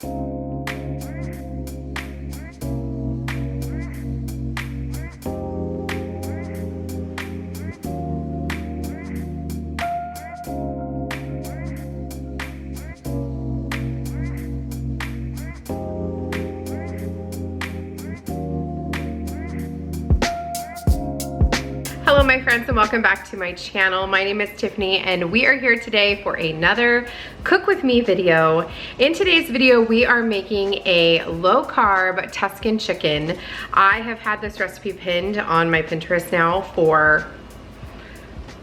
Hello my friends and welcome back to my channel. My name is Tiffany and we are here today for another cook with me video. In today's video we are making a low carb Tuscan chicken. I have had this recipe pinned on my Pinterest now for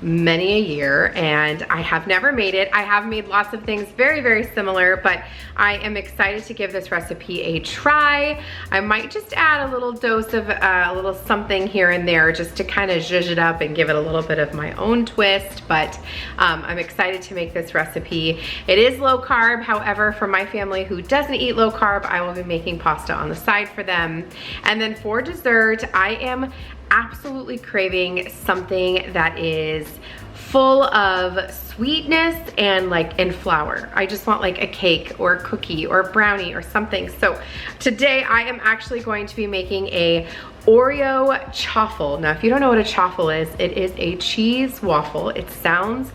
many a year and I have never made it. I have made lots of things very similar, but I am excited to give this recipe a try. I might just add a little dose of a little something here and there just to kind of zhuzh it up and give it a little bit of my own twist, but I'm excited to make this recipe. It is low carb, however, for my family who doesn't eat low carb, I will be making pasta on the side for them. And then for dessert, I am absolutely craving something that is full of sweetness and flour. I just want like a cake or a cookie or a brownie or something. So today I am actually going to be making a Oreo chaffle. Now if you don't know what a chaffle is, it is a cheese waffle. It sounds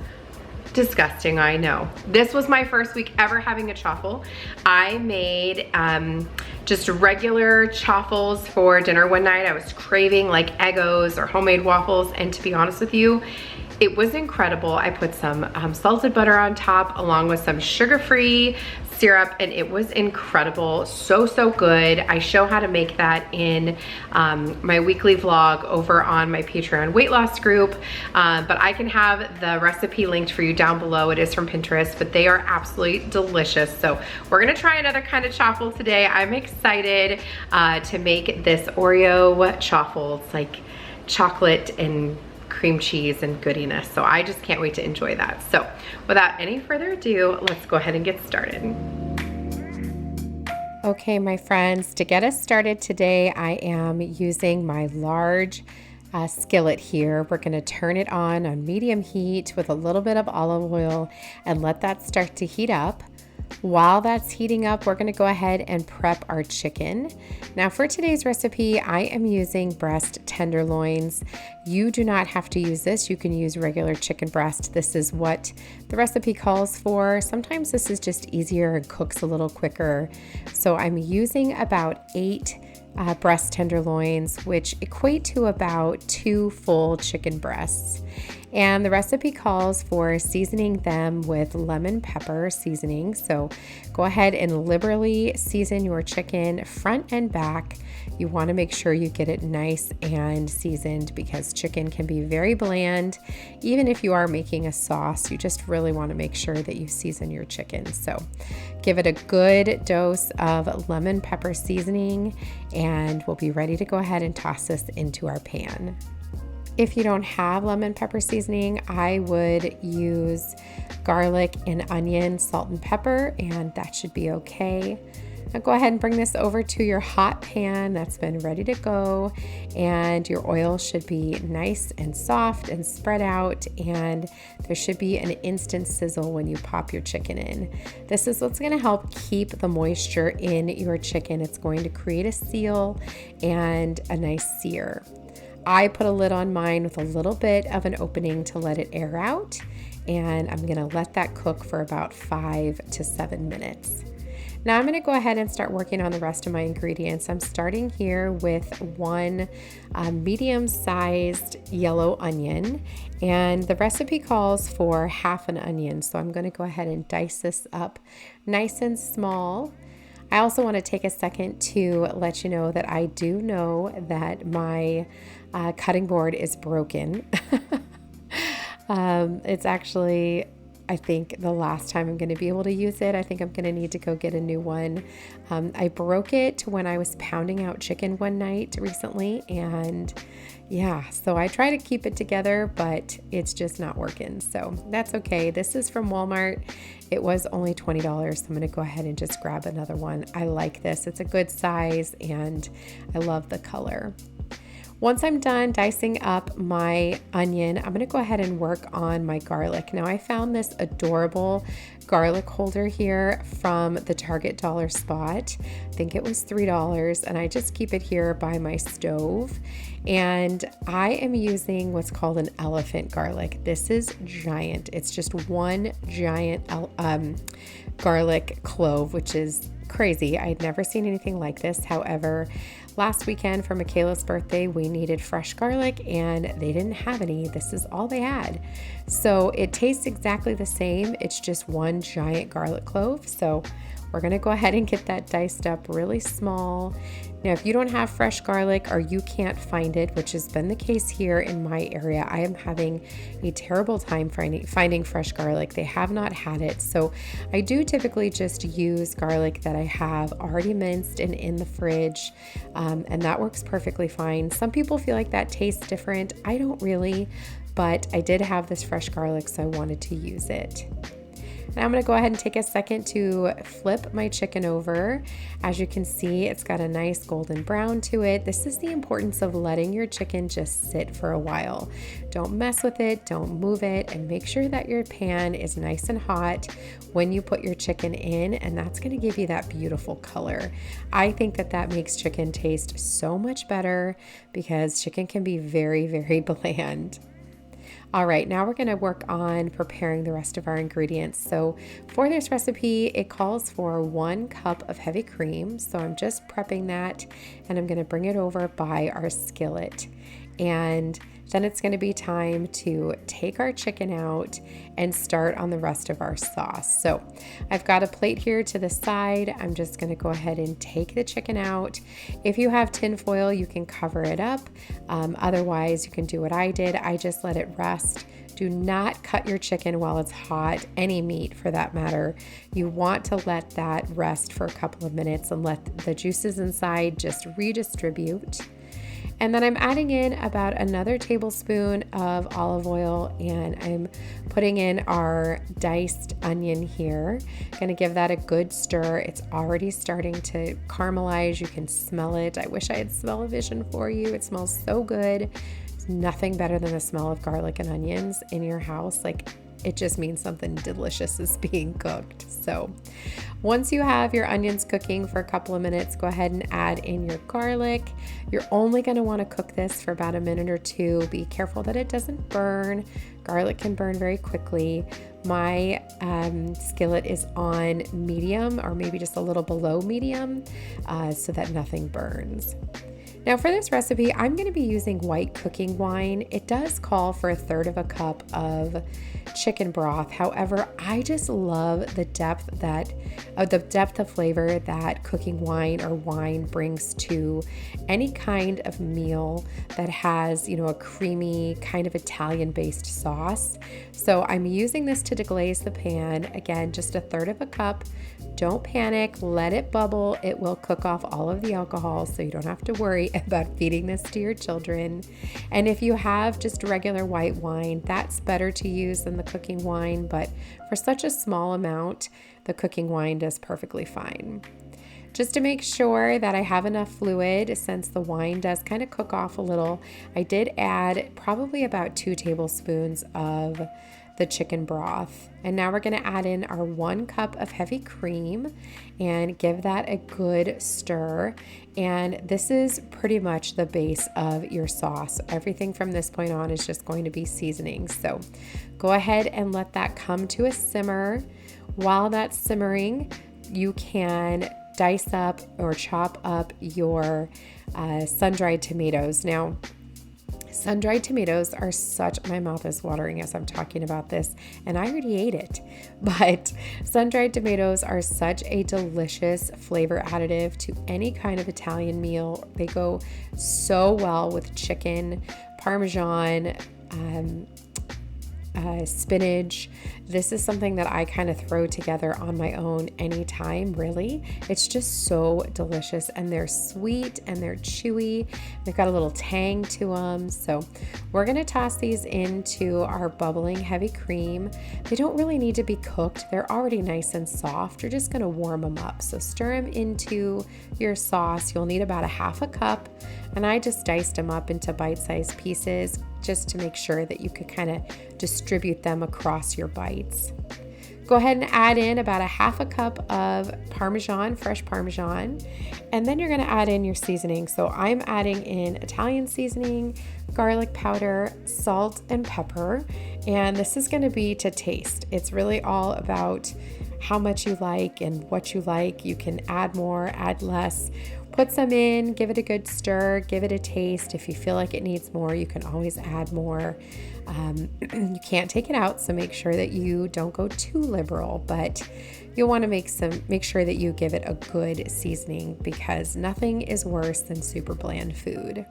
disgusting, I know. This was my first week ever having a chaffle. I made just regular chaffles for dinner one night. I was craving like Eggos or homemade waffles, and to be honest with you, it was incredible. I put some salted butter on top along with some sugar-free syrup, and it was incredible. So good. I show how to make that in my weekly vlog over on my Patreon weight loss group, but I can have the recipe linked for you down below. It is from Pinterest, but they are absolutely delicious. So we're gonna try another kind of chaffle today. I'm excited to make this Oreo chaffle. It's like chocolate and cream cheese and goodiness. So I just can't wait to enjoy that. So without any further ado, let's go ahead and get started. Okay, my friends, to get us started today, I am using my large skillet here. We're going to turn it on medium heat with a little bit of olive oil and let that start to heat up. While that's heating up, we're going to go ahead and prep our chicken. Now for today's recipe, I am using breast tenderloins. You do not have to use this. You can use regular chicken breast. This is what the recipe calls for. Sometimes this is just easier and cooks a little quicker. So I'm using about 8 breast tenderloins, which equate to about 2 full chicken breasts. And the recipe calls for seasoning them with lemon pepper seasoning. So go ahead and liberally season your chicken front and back. You want to make sure you get it nice and seasoned because chicken can be very bland. Even if you are making a sauce, you just really want to make sure that you season your chicken. So give it a good dose of lemon pepper seasoning and we'll be ready to go ahead and toss this into our pan. If you don't have lemon pepper seasoning, I would use garlic and onion, salt and pepper, and that should be okay. Now go ahead and bring this over to your hot pan that's been ready to go, and your oil should be nice and soft and spread out, and there should be an instant sizzle when you pop your chicken in. This is what's going to help keep the moisture in your chicken. It's going to create a seal and a nice sear. I put a lid on mine with a little bit of an opening to let it air out, and I'm gonna let that cook for about 5 to 7 minutes. Now I'm gonna go ahead and start working on the rest of my ingredients. I'm starting here with 1 medium-sized yellow onion, and the recipe calls for half an onion, so I'm gonna go ahead and dice this up nice and small. I also want to take a second to let you know that I do know that my cutting board is broken. It's actually, I think, the last time I'm going to be able to use it. I think I'm going to need to go get a new one. I broke it when I was pounding out chicken one night recently, and yeah, so I try to keep it together, but it's just not working. So that's okay. This is from Walmart. It was only $20, so I'm going to go ahead and just grab another one. I like this. It's a good size, and I love the color. Once I'm done dicing up my onion, I'm gonna go ahead and work on my garlic. Now I found this adorable garlic holder here from the Target dollar spot. I think it was $3, and I just keep it here by my stove. And I am using what's called an elephant garlic. This is giant. It's just one giant garlic clove, which is crazy. I'd never seen anything like this. However, last weekend for Michaela's birthday, we needed fresh garlic and they didn't have any. This is all they had. So it tastes exactly the same. It's just one giant garlic clove. So we're going to go ahead and get that diced up really small. Now, if you don't have fresh garlic or you can't find it, which has been the case here in my area, I am having a terrible time finding fresh garlic. They have not had it. So I do typically just use garlic that I have already minced and in the fridge, and that works perfectly fine. Some people feel like that tastes different. I don't really, but I did have this fresh garlic, so I wanted to use it. Now I'm going to go ahead and take a second to flip my chicken over. As you can see, it's got a nice golden brown to it. This is the importance of letting your chicken just sit for a while. Don't mess with it, don't move it, and make sure that your pan is nice and hot when you put your chicken in, and that's going to give you that beautiful color. I think that that makes chicken taste so much better because chicken can be very, very bland. All right, now we're going to work on preparing the rest of our ingredients. So for this recipe, it calls for 1 cup of heavy cream. So I'm just prepping that and I'm going to bring it over by our skillet. And then it's going to be time to take our chicken out and start on the rest of our sauce. So I've got a plate here to the side. I'm just going to go ahead and take the chicken out. If you have tin foil, you can cover it up. Otherwise, you can do what I did. I just let it rest. Do not cut your chicken while it's hot, any meat for that matter. You want to let that rest for a couple of minutes and let the juices inside just redistribute. And then I'm adding in about another tablespoon of olive oil, and I'm putting in our diced onion here. Going to give that a good stir. It's already starting to caramelize. You can smell it. I wish I had smell-o-vision for you. It smells so good. There's nothing better than the smell of garlic and onions in your house. Like, it just means something delicious is being cooked. So once you have your onions cooking for a couple of minutes, go ahead and add in your garlic. You're only going to want to cook this for about a minute or two. Be careful that it doesn't burn. Garlic can burn very quickly. My skillet is on medium, or maybe just a little below medium, so that nothing burns. Now for this recipe, I'm going to be using white cooking wine. It does call for 1/3 cup of chicken broth. However, I just love the depth of flavor that cooking wine or wine brings to any kind of meal that has, a creamy kind of Italian-based sauce. So I'm using this to deglaze the pan. Again, just 1/3 cup. Don't panic, let it bubble. It will cook off all of the alcohol, so you don't have to worry about feeding this to your children. And if you have just regular white wine, that's better to use than the cooking wine, but for such a small amount, the cooking wine does perfectly fine. Just to make sure that I have enough fluid, since the wine does kind of cook off a little, I did add probably about 2 tablespoons of the chicken broth. And now we're going to add in our 1 cup of heavy cream and give that a good stir. And this is pretty much the base of your sauce. Everything from this point on is just going to be seasoning. So go ahead and let that come to a simmer. While that's simmering, you can dice up or chop up your sun-dried tomatoes. Now, sun-dried tomatoes are my mouth is watering as I'm talking about this, and I already ate it, but sun-dried tomatoes are such a delicious flavor additive to any kind of Italian meal. They go so well with chicken, Parmesan, spinach. This is something that I kind of throw together on my own anytime, really. It's just so delicious, and they're sweet and they're chewy. They've got a little tang to them. So we're going to toss these into our bubbling heavy cream. They don't really need to be cooked. They're already nice and soft. You're just going to warm them up. So stir them into your sauce. You'll need about a half a cup, and I just diced them up into bite-sized pieces just to make sure that you could kind of distribute them across your bites. Go ahead and add in about a half a cup of Parmesan, fresh Parmesan, and then you're going to add in your seasoning. So I'm adding in Italian seasoning, garlic powder, salt, and pepper, and this is going to be to taste. It's really all about how much you like and what you like. You can add more, add less. Put some in, give it a good stir, give it a taste. If you feel like it needs more, you can always add more. You can't take it out, so make sure that you don't go too liberal, but you'll want to make sure that you give it a good seasoning, because nothing is worse than super bland food.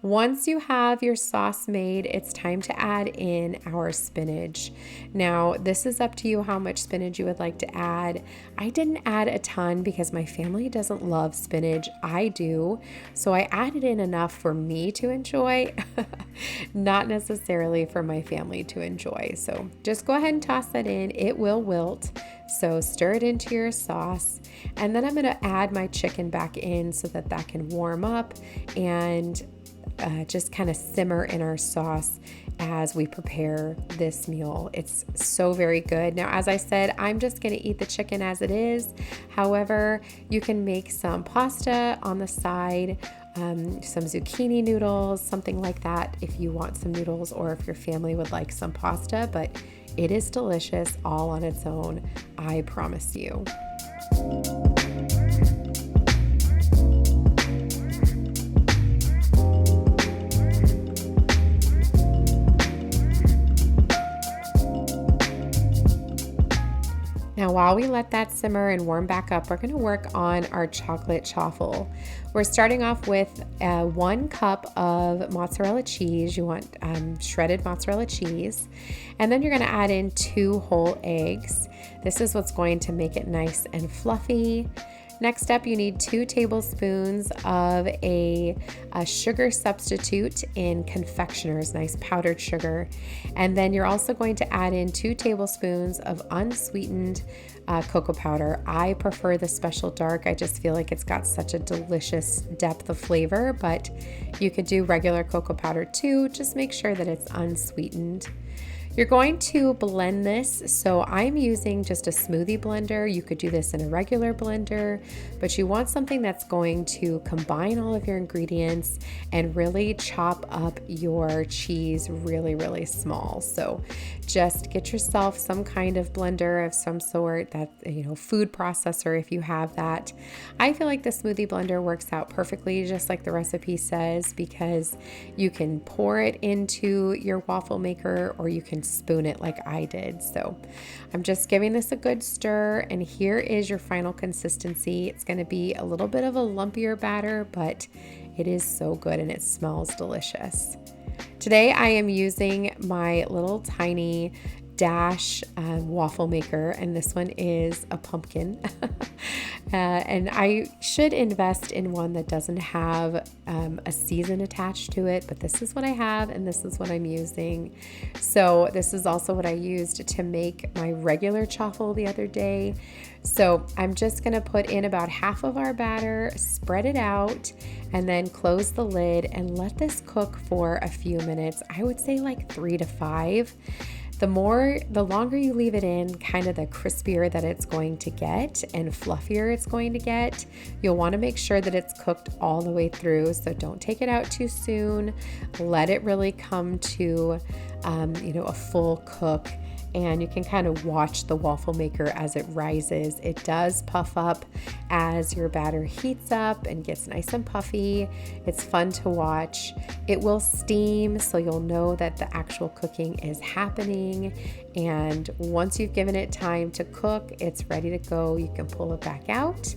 Once you have your sauce made, it's time to add in our spinach. Now, this is up to you how much spinach you would like to add. I didn't add a ton because my family doesn't love spinach. I do. So I added in enough for me to enjoy, not necessarily for my family to enjoy. So just go ahead and toss that in. It will wilt. So stir it into your sauce. And then I'm going to add my chicken back in so that that can warm up and just kind of simmer in our sauce as we prepare this meal. It's so very good. Now, as I said, I'm just going to eat the chicken as it is. However, you can make some pasta on the side, some zucchini noodles, something like that if you want some noodles, or if your family would like some pasta, but it is delicious all on its own, I promise you. Now, while we let that simmer and warm back up, we're going to work on our chocolate chaffle. We're starting off with 1 cup of mozzarella cheese. You want shredded mozzarella cheese. And then you're going to add in 2 whole eggs. This is what's going to make it nice and fluffy. Next up, you need 2 tablespoons of a sugar substitute in confectioner's, nice powdered sugar. And then you're also going to add in 2 tablespoons of unsweetened cocoa powder. I prefer the special dark. I just feel like it's got such a delicious depth of flavor, but you could do regular cocoa powder too. Just make sure that it's unsweetened. You're going to blend this, so I'm using just a smoothie blender. You could do this in a regular blender, but you want something that's going to combine all of your ingredients and really chop up your cheese really, really small. So just get yourself some kind of blender of some sort, that, food processor if you have that. I feel like the smoothie blender works out perfectly, just like the recipe says, because you can pour it into your waffle maker or you can spoon it like I did. So I'm just giving this a good stir, and here is your final consistency. It's going to be a little bit of a lumpier batter, but it is so good and it smells delicious. Today I am using my little tiny Dash waffle maker, and this one is a pumpkin. And I should invest in one that doesn't have a season attached to it, but this is what I have and this is what I'm using. So this is also what I used to make my regular chaffle the other day. So I'm just going to put in about half of our batter, spread it out, and then close the lid and let this cook for a few minutes. I would say like 3 to 5. The longer you leave it in, kind of the crispier that it's going to get and fluffier it's going to get. You'll want to make sure that it's cooked all the way through, so don't take it out too soon. Let it really come to, a full cook. And you can kind of watch the waffle maker as it rises. It does puff up as your batter heats up and gets nice and puffy. It's fun to watch. It will steam, so you'll know that the actual cooking is happening. And once you've given it time to cook, it's ready to go. You can pull it back out.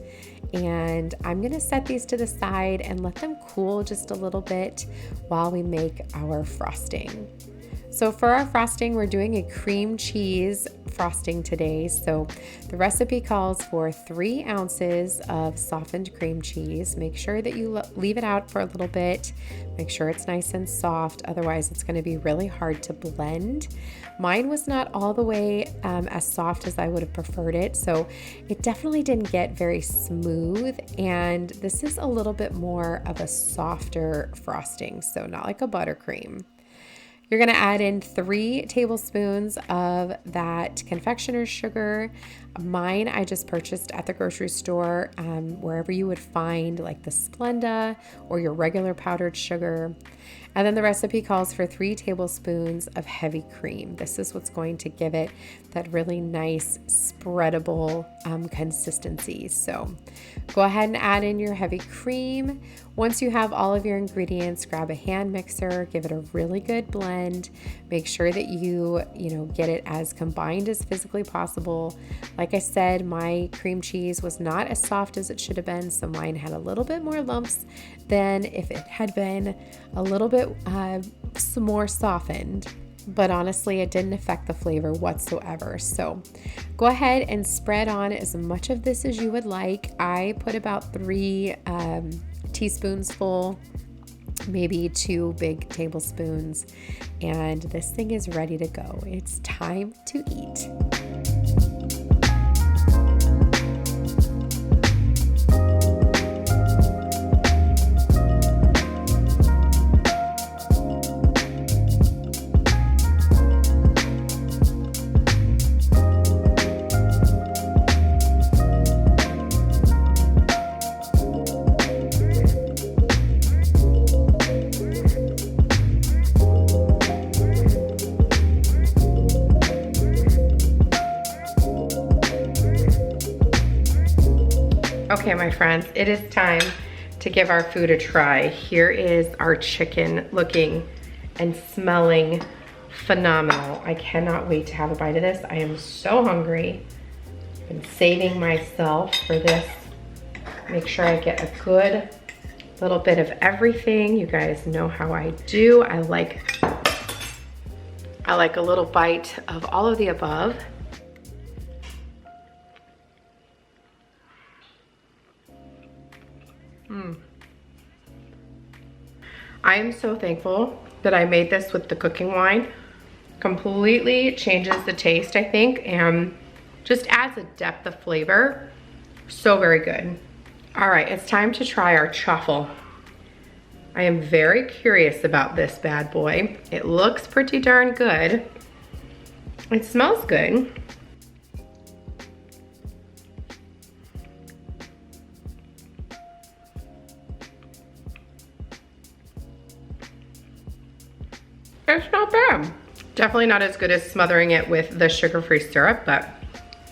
And I'm going to set these to the side and let them cool just a little bit while we make our frosting. So for our frosting, we're doing a cream cheese frosting today. So the recipe calls for 3 ounces of softened cream cheese. Make sure that you leave it out for a little bit. Make sure it's nice and soft. Otherwise, it's going to be really hard to blend. Mine was not all the way as soft as I would have preferred it. So it definitely didn't get very smooth. And this is a little bit more of a softer frosting. So not like a buttercream. You're going to add in 3 tablespoons of that confectioner's sugar. Mine I just purchased at the grocery store, wherever you would find like the Splenda or your regular powdered sugar. And then the recipe calls for 3 tablespoons of heavy cream. This is what's going to give it that really nice spreadable consistency. So go ahead and add in your heavy cream. Once you have all of your ingredients, grab a hand mixer, give it a really good blend. Make sure that you get it as combined as physically possible. Like I said, my cream cheese was not as soft as it should have been, so mine had a little bit more lumps than if it had been a little bit more softened. But honestly, it didn't affect the flavor whatsoever. So go ahead and spread on as much of this as you would like. I put about 3 teaspoons full, maybe 2 big tablespoons, and this thing is ready to go. It's time to eat. Okay, my friends, it is time to give our food a try. Here is our chicken, looking and smelling phenomenal. I cannot wait to have a bite of this. I am so hungry. I've been saving myself for this. Make sure I get a good little bit of everything. You guys know how I do. I like a little bite of all of the above. I am so thankful that I made this with the cooking wine. Completely changes the taste, I think, and just adds a depth of flavor. So very good. All right, it's time to try our truffle. I am very curious about this bad boy. It looks pretty darn good. It smells good. It's not bad. Definitely not as good as smothering it with the sugar-free syrup, but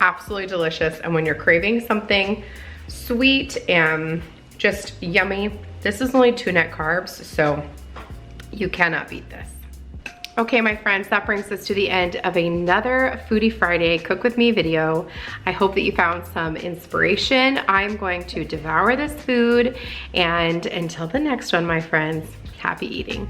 absolutely delicious. And when you're craving something sweet and just yummy, this is only 2 net carbs, so you cannot beat this. Okay, my friends, that brings us to the end of another Foodie Friday Cook With Me video. I hope that you found some inspiration. I'm going to devour this food, and until the next one, my friends, happy eating.